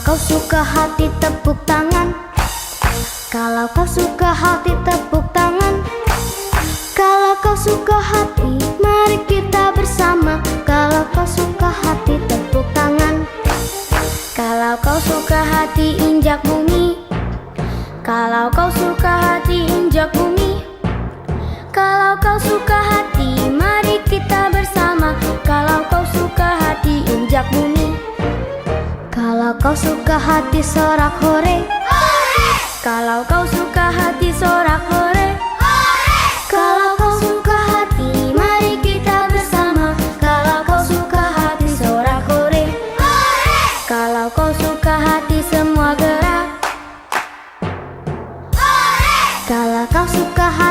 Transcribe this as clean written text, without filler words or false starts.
kau suka hati tepuk tangan. Kalau kau suka hati tepuk tangan. Kalau kau suka hati mari kita bersama. Kalau kau suka hati tepuk tangan. Kalau kau suka hati injak bumi. Kalau kau suka hati injak bumi. Kalau kau suka hati mari kita bersama. Kalau kau suka hati injak bumi. Kalau kau suka hati sorak hore. Kalau kau suka hati sorak hore. Kalau kau suka hati mari kita bersama. Kalau kau suka hati sorak hore. Kalau kau suka hati semua gerak. Kalau kau suka hati